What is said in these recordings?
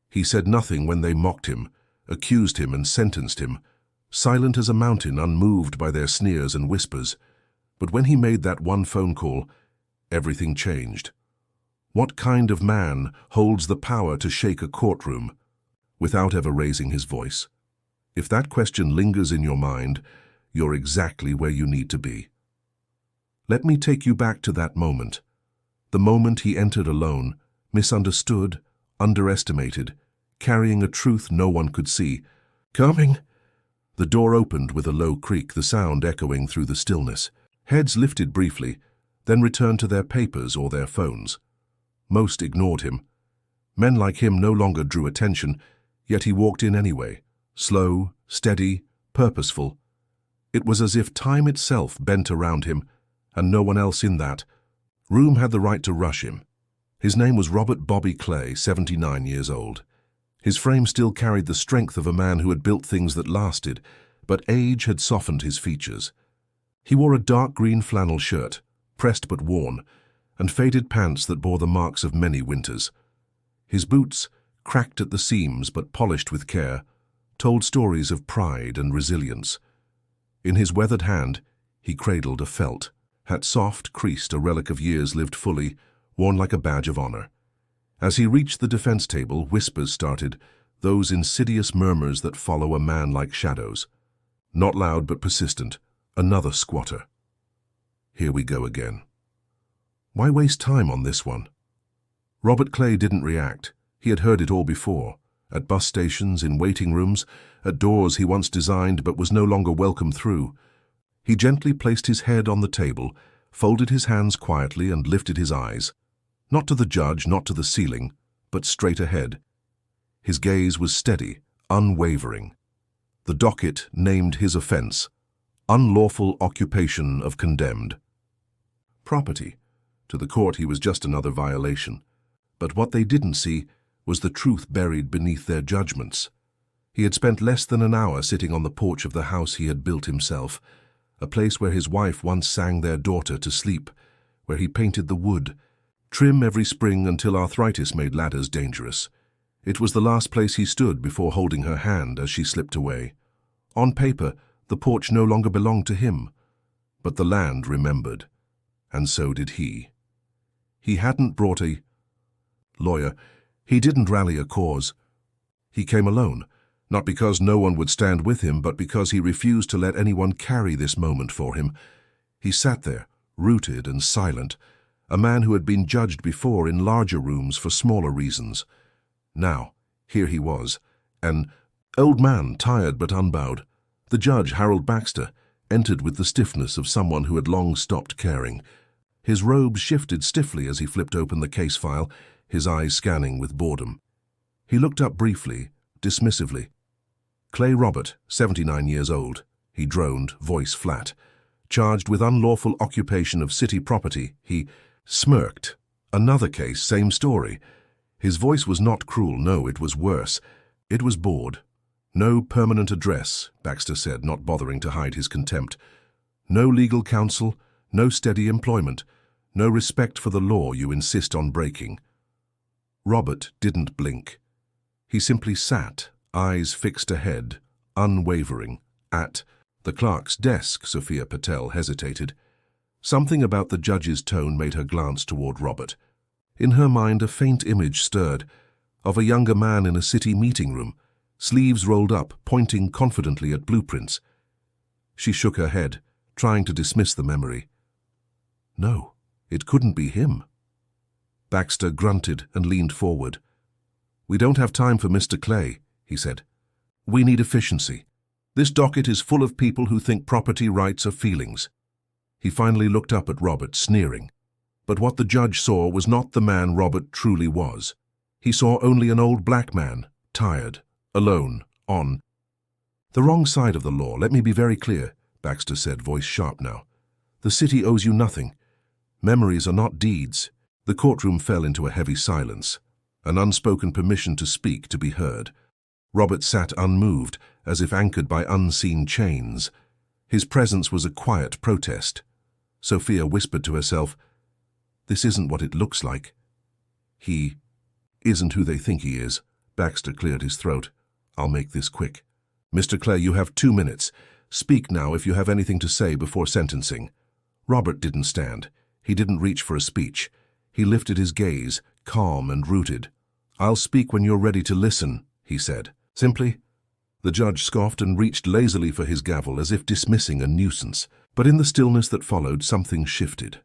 He said nothing when they mocked him, accused him and sentenced him, silent as a mountain, unmoved by their sneers and whispers. But when he made that one phone call, everything changed. What kind of man holds the power to shake a courtroom without ever raising his voice? If that question lingers in your mind, you're exactly where you need to be. Let me take you back to that moment. The moment he entered alone, misunderstood, underestimated, carrying a truth no one could see. "Coming!" The door opened with a low creak, the sound echoing through the stillness. Heads lifted briefly, then returned to their papers or their phones. Most ignored him. Men like him no longer drew attention, yet he walked in anyway, slow, steady, purposeful. It was as if time itself bent around him, and no one else in that room had the right to rush him. His name was Robert Bobby Clay, 79 years old. His frame still carried the strength of a man who had built things that lasted, but age had softened his features. He wore a dark green flannel shirt, pressed but worn, and faded pants that bore the marks of many winters. His boots, cracked at the seams but polished with care, told stories of pride and resilience. In his weathered hand, he cradled a felt hat, soft, creased, a relic of years lived fully, worn like a badge of honor. As he reached the defense table, whispers started, those insidious murmurs that follow a man like shadows. Not loud but persistent, another squatter. Here we go again. Why waste time on this one? Robert Clay didn't react. He had heard it all before, at bus stations, in waiting rooms, at doors he once designed but was no longer welcome through. He gently placed his head on the table, folded his hands quietly and lifted his eyes. Not to the judge, not to the ceiling, but straight ahead. His gaze was steady, unwavering. The docket named his offense: unlawful occupation of condemned property. To the court he was just another violation. But what they didn't see was the truth buried beneath their judgments. He had spent less than an hour sitting on the porch of the house he had built himself, a place where his wife once sang their daughter to sleep, where he painted the wood, trim every spring until arthritis made ladders dangerous. It was the last place he stood before holding her hand as she slipped away. On paper, the porch no longer belonged to him, but the land remembered, and so did he. He hadn't brought a lawyer. He didn't rally a cause. He came alone, not because no one would stand with him, but because he refused to let anyone carry this moment for him. He sat there, rooted and silent, a man who had been judged before in larger rooms for smaller reasons. Now, here he was, an old man, tired but unbowed. The judge, Harold Baxter, entered with the stiffness of someone who had long stopped caring. His robes shifted stiffly as he flipped open the case file, his eyes scanning with boredom. He looked up briefly, dismissively. "Clay Robert, 79 years old," he droned, voice flat. "Charged with unlawful occupation of city property." He smirked. Another case, same story. His voice was not cruel, no, it was worse. It was bored. "No permanent address," Baxter said, not bothering to hide his contempt. "No legal counsel, no steady employment, no respect for the law you insist on breaking." Robert didn't blink. He simply sat, eyes fixed ahead, unwavering. At the clerk's desk, Sophia Patel hesitated. Something about the judge's tone made her glance toward Robert. In her mind, a faint image stirred, of a younger man in a city meeting room, sleeves rolled up, pointing confidently at blueprints. She shook her head, trying to dismiss the memory. No, it couldn't be him. Baxter grunted and leaned forward. "We don't have time for Mr. Clay," he said. "We need efficiency. This docket is full of people who think property rights are feelings." He finally looked up at Robert, sneering. But what the judge saw was not the man Robert truly was. He saw only an old black man, tired, alone, on the wrong side of the law. "Let me be very clear," Baxter said, voice sharp now. "The city owes you nothing. Memories are not deeds." The courtroom fell into a heavy silence, an unspoken permission to speak, to be heard. Robert sat unmoved, as if anchored by unseen chains. His presence was a quiet protest. Sophia whispered to herself, "This isn't what it looks like." "He isn't who they think he is," Baxter cleared his throat. "I'll make this quick. Mr. Clay, you have 2 minutes. Speak now if you have anything to say before sentencing." Robert didn't stand. He didn't reach for a speech. He lifted his gaze, calm and rooted. "I'll speak when you're ready to listen," he said. Simply. The judge scoffed and reached lazily for his gavel as if dismissing a nuisance. But in the stillness that followed, something shifted.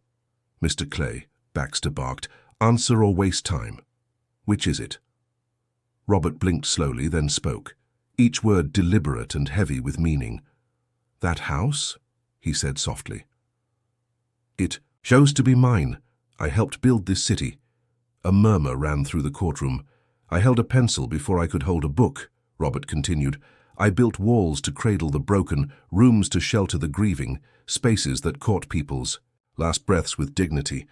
"Mr. Clay," Baxter barked, "answer or waste time. Which is it?" Robert blinked slowly, then spoke, each word deliberate and heavy with meaning. "That house?" he said softly. "It chose to be mine. I helped build this city." A murmur ran through the courtroom. "I held a pencil before I could hold a book," Robert continued. "I built walls to cradle the broken, rooms to shelter the grieving, spaces that caught people's last breaths with dignity.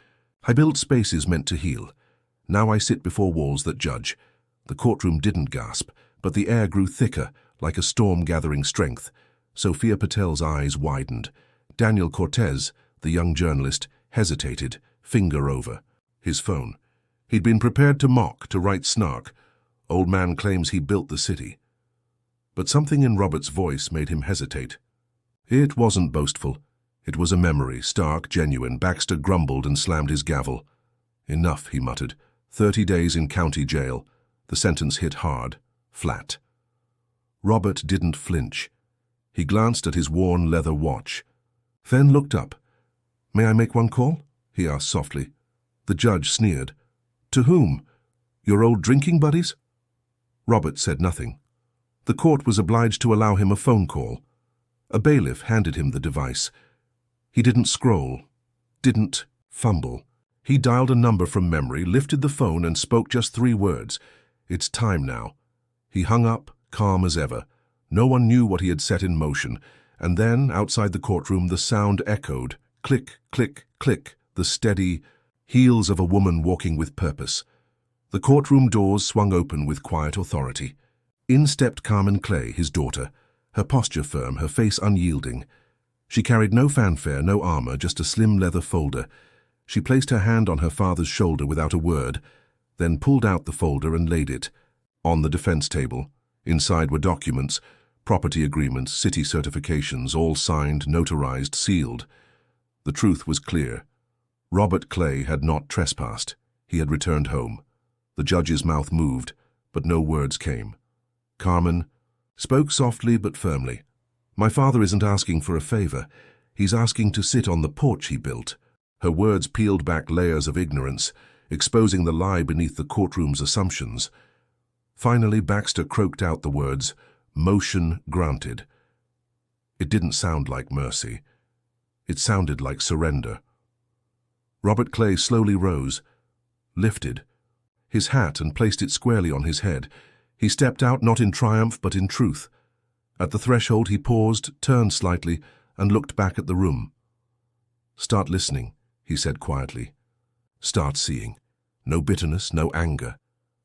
I built spaces meant to heal. Now I sit before walls that judge." The courtroom didn't gasp, but the air grew thicker, like a storm gathering strength. Sophia Patel's eyes widened. Daniel Cortez, the young journalist, hesitated, finger over. His phone. He'd been prepared to mock, to write snark. "Old man claims he built the city." But something in Robert's voice made him hesitate. It wasn't boastful. It was a memory, stark, genuine. Baxter grumbled and slammed his gavel. "Enough," he muttered. 30 days in county jail. The sentence hit hard, flat. Robert didn't flinch. He glanced at his worn leather watch, then looked up. "May I make one call?" he asked softly. The judge sneered. "To whom? Your old drinking buddies?" Robert said nothing. The court was obliged to allow him a phone call. A bailiff handed him the device. He didn't scroll, didn't fumble. He dialed a number from memory, lifted the phone and spoke just 3 words. "It's time now." He hung up, calm as ever. No one knew what he had set in motion. And then, outside the courtroom, the sound echoed. Click, click, click, the steady heels of a woman walking with purpose. The courtroom doors swung open with quiet authority. In stepped Carmen Clay, his daughter, her posture firm, her face unyielding. She carried no fanfare, no armor, just a slim leather folder. She placed her hand on her father's shoulder without a word, then pulled out the folder and laid it on the defense table. Inside were documents, property agreements, city certifications, all signed, notarized, sealed. The truth was clear. Robert Clay had not trespassed. He had returned home. The judge's mouth moved, but no words came. Carmen spoke softly but firmly. "My father isn't asking for a favor. He's asking to sit on the porch he built." Her words peeled back layers of ignorance, exposing the lie beneath the courtroom's assumptions. Finally, Baxter croaked out the words, "Motion granted." It didn't sound like mercy. It sounded like surrender. Robert Clay slowly rose, lifted his hat and placed it squarely on his head. He stepped out not in triumph but in truth. At the threshold he paused, turned slightly, and looked back at the room. "Start listening," he said quietly. "Start seeing. No bitterness, no anger.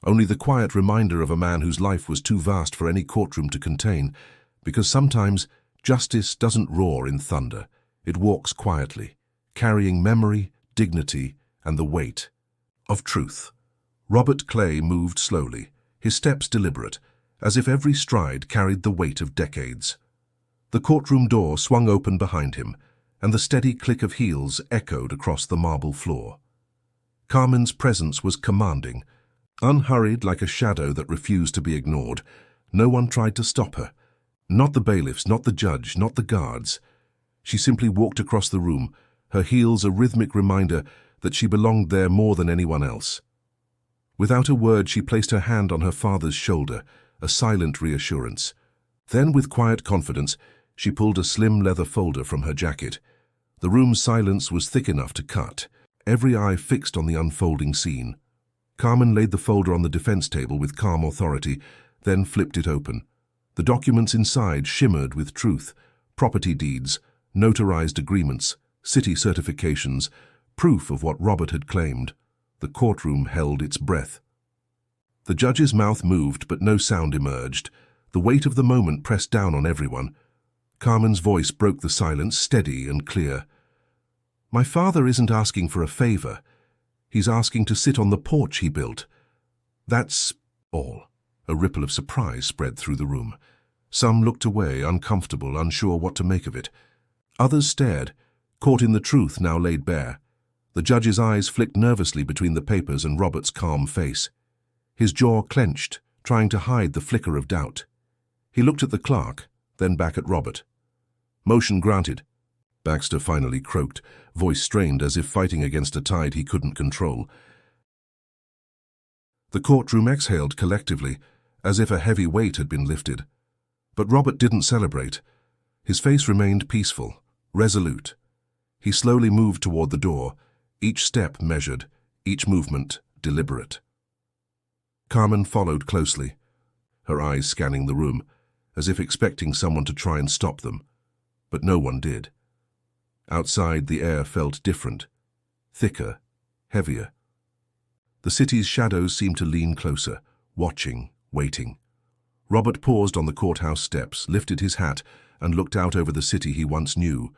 Only the quiet reminder of a man whose life was too vast for any courtroom to contain, because sometimes justice doesn't roar in thunder. It walks quietly, carrying memory, dignity, and the weight of truth." Robert Clay moved slowly, his steps deliberate, as if every stride carried the weight of decades. The courtroom door swung open behind him, and the steady click of heels echoed across the marble floor. Carmen's presence was commanding, unhurried like a shadow that refused to be ignored. No one tried to stop her. Not the bailiffs, not the judge, not the guards. She simply walked across the room, her heels a rhythmic reminder that she belonged there more than anyone else. Without a word, she placed her hand on her father's shoulder, a silent reassurance. Then, with quiet confidence, she pulled a slim leather folder from her jacket. The room's silence was thick enough to cut, every eye fixed on the unfolding scene. Carmen laid the folder on the defense table with calm authority, then flipped it open. The documents inside shimmered with truth: property deeds, notarized agreements, city certifications, proof of what Robert had claimed. The courtroom held its breath. The judge's mouth moved, but no sound emerged. The weight of the moment pressed down on everyone. Carmen's voice broke the silence, steady and clear. "My father isn't asking for a favor. He's asking to sit on the porch he built. That's all." A ripple of surprise spread through the room. Some looked away, uncomfortable, unsure what to make of it. Others stared, caught in the truth now laid bare. The judge's eyes flicked nervously between the papers and Robert's calm face. His jaw clenched, trying to hide the flicker of doubt. He looked at the clerk, then back at Robert. "Motion granted," Baxter finally croaked, voice strained as if fighting against a tide he couldn't control. The courtroom exhaled collectively, as if a heavy weight had been lifted. But Robert didn't celebrate. His face remained peaceful, resolute. He slowly moved toward the door, each step measured, each movement deliberate. Carmen followed closely, her eyes scanning the room, as if expecting someone to try and stop them. But no one did. Outside, the air felt different, thicker, heavier. The city's shadows seemed to lean closer, watching, waiting. Robert paused on the courthouse steps, lifted his hat, and looked out over the city he once knew.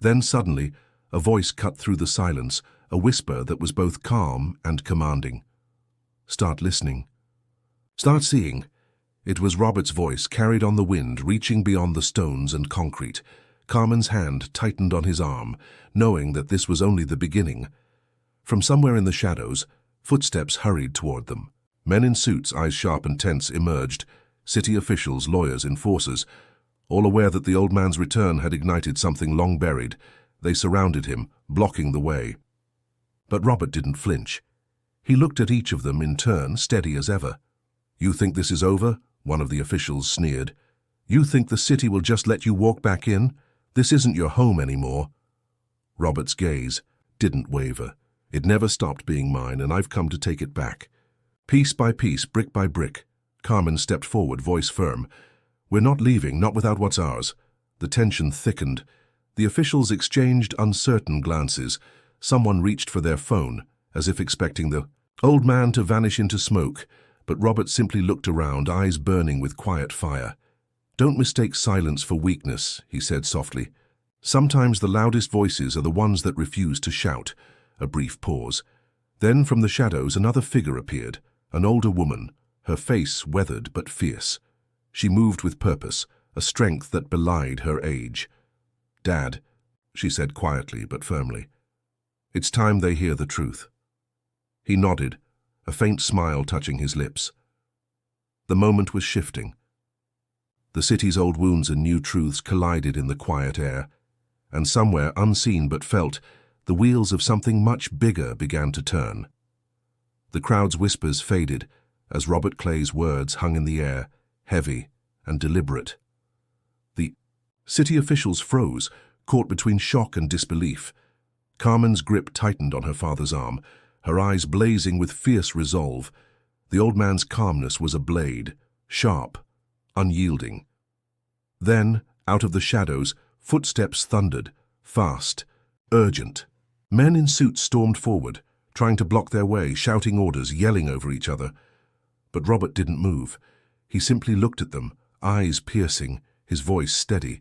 Then suddenly, a voice cut through the silence, a whisper that was both calm and commanding. "Start listening. Start seeing." It was Robert's voice, carried on the wind, reaching beyond the stones and concrete. Carmen's hand tightened on his arm, knowing that this was only the beginning. From somewhere in the shadows, footsteps hurried toward them. Men in suits, eyes sharp and tense, emerged. City officials, lawyers, enforcers, all aware that the old man's return had ignited something long buried. They surrounded him, blocking the way. But Robert didn't flinch. He looked at each of them in turn, steady as ever. "You think this is over?" one of the officials sneered. "You think the city will just let you walk back in? This isn't your home anymore." Robert's gaze didn't waver. "It never stopped being mine, and I've come to take it back." Piece by piece, brick by brick, Carmen stepped forward, voice firm. "We're not leaving, not without what's ours." The tension thickened. The officials exchanged uncertain glances. Someone reached for their phone, as if expecting the old man to vanish into smoke, but Robert simply looked around, eyes burning with quiet fire. "Don't mistake silence for weakness," he said softly. "Sometimes the loudest voices are the ones that refuse to shout." A brief pause. Then from the shadows another figure appeared, an older woman, her face weathered but fierce. She moved with purpose, a strength that belied her age. "Dad," she said quietly but firmly, "it's time they hear the truth." He nodded, a faint smile touching his lips. The moment was shifting. The city's old wounds and new truths collided in the quiet air, and somewhere, unseen but felt, the wheels of something much bigger began to turn. The crowd's whispers faded as Robert Clay's words hung in the air, heavy and deliberate. The city officials froze, caught between shock and disbelief. Carmen's grip tightened on her father's arm, her eyes blazing with fierce resolve. The old man's calmness was a blade, sharp, unyielding. Then, out of the shadows, footsteps thundered, fast, urgent. Men in suits stormed forward, trying to block their way, shouting orders, yelling over each other. But Robert didn't move. He simply looked at them, eyes piercing, his voice steady.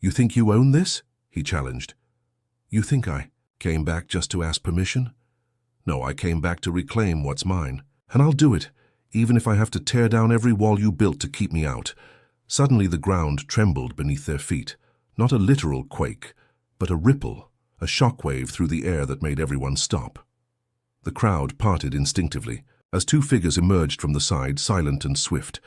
"You think you own this?" he challenged. "You think I came back just to ask permission? No, I came back to reclaim what's mine. And I'll do it, even if I have to tear down every wall you built to keep me out." Suddenly the ground trembled beneath their feet. Not a literal quake, but a ripple, a shockwave through the air that made everyone stop. The crowd parted instinctively, as two figures emerged from the side, silent and swift.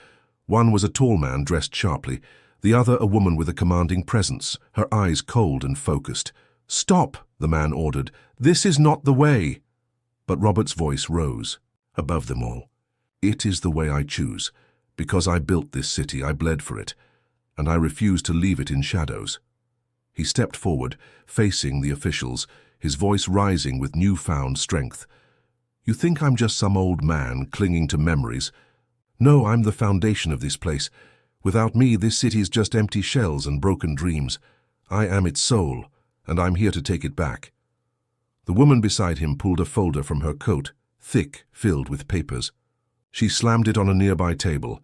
One was a tall man dressed sharply, the other a woman with a commanding presence, her eyes cold and focused. "Stop," the man ordered. "This is not the way." But Robert's voice rose, above them all. "It is the way I choose. Because I built this city, I bled for it, and I refuse to leave it in shadows." He stepped forward, facing the officials, his voice rising with newfound strength. "You think I'm just some old man clinging to memories? No, I'm the foundation of this place. Without me, this city's just empty shells and broken dreams. I am its soul, and I'm here to take it back." The woman beside him pulled a folder from her coat, thick, filled with papers. She slammed it on a nearby table.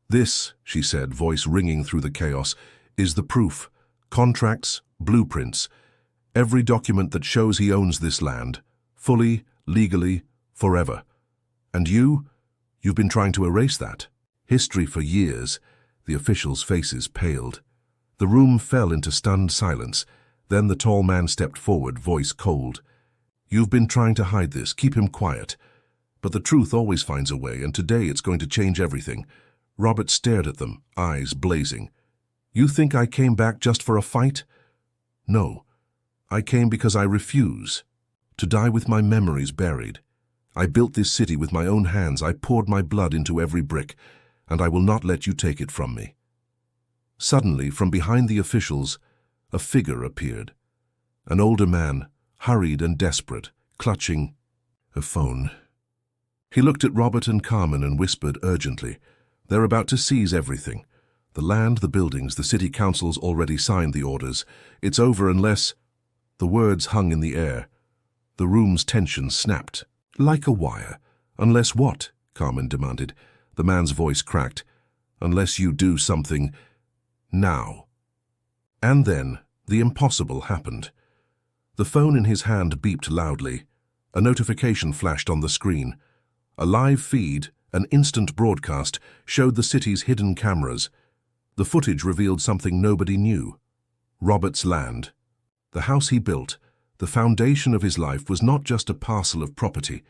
"This," she said, voice ringing through the chaos, "is the proof. Contracts, blueprints, every document that shows he owns this land, fully, legally, forever. And you've been trying to erase that." History for years. The officials' faces paled. The room fell into stunned silence. Then the tall man stepped forward, voice cold. "You've been trying to hide this. Keep him quiet. But the truth always finds a way, and today it's going to change everything." Robert stared at them, eyes blazing. "You think I came back just for a fight?" "No. I came because I refuse to die with my memories buried. I built this city with my own hands. I poured my blood into every brick, and I will not let you take it from me." Suddenly, from behind the officials, a figure appeared. An older man, hurried and desperate, clutching a phone. He looked at Robert and Carmen and whispered urgently, "They're about to seize everything. The land, the buildings, the city council's already signed the orders. It's over unless—" The words hung in the air. The room's tension snapped, like a wire. "Unless what?" Carmen demanded. The man's voice cracked. "Unless you do something now." And then the impossible happened. The phone in his hand beeped loudly. A notification flashed on the screen. A live feed, an instant broadcast, showed the city's hidden cameras. The footage revealed something nobody knew. Robert's land. The house he built, the foundation of his life, was not just a parcel of property.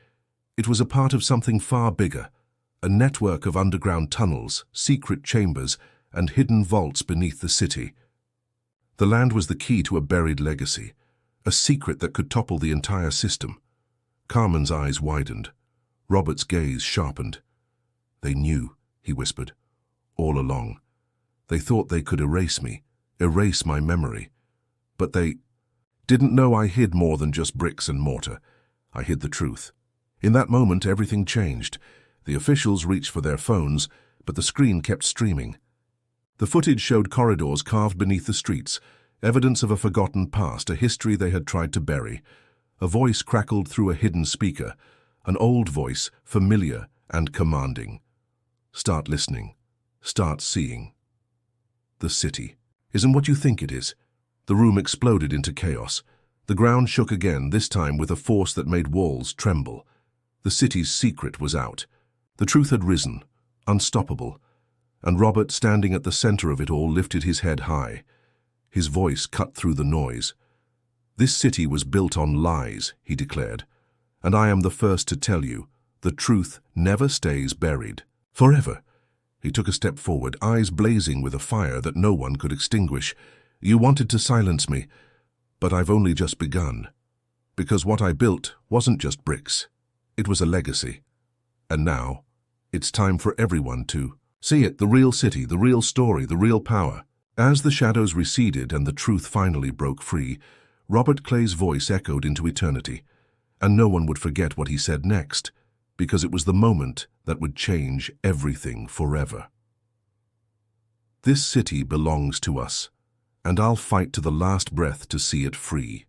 It was a part of something far bigger, a network of underground tunnels, secret chambers, and hidden vaults beneath the city. The land was the key to a buried legacy, a secret that could topple the entire system. Carmen's eyes widened. Robert's gaze sharpened. "They knew," he whispered, "all along. They thought they could erase me, erase my memory. But they didn't know I hid more than just bricks and mortar. I hid the truth." In that moment, everything changed. The officials reached for their phones, but the screen kept streaming. The footage showed corridors carved beneath the streets, evidence of a forgotten past, a history they had tried to bury. A voice crackled through a hidden speaker, an old voice, familiar and commanding. "Start listening. Start seeing. The city isn't what you think it is." The room exploded into chaos. The ground shook again, this time with a force that made walls tremble. The city's secret was out. The truth had risen, unstoppable. And Robert, standing at the center of it all, lifted his head high. His voice cut through the noise. "This city was built on lies," he declared. "And I am the first to tell you, the truth never stays buried. Forever." He took a step forward, eyes blazing with a fire that no one could extinguish. "You wanted to silence me, but I've only just begun. Because what I built wasn't just bricks. It was a legacy. And now, it's time for everyone to see it, the real city, the real story, the real power." As the shadows receded and the truth finally broke free, Robert Clay's voice echoed into eternity. And no one would forget what he said next, because it was the moment that would change everything forever. "This city belongs to us, and I'll fight to the last breath to see it free."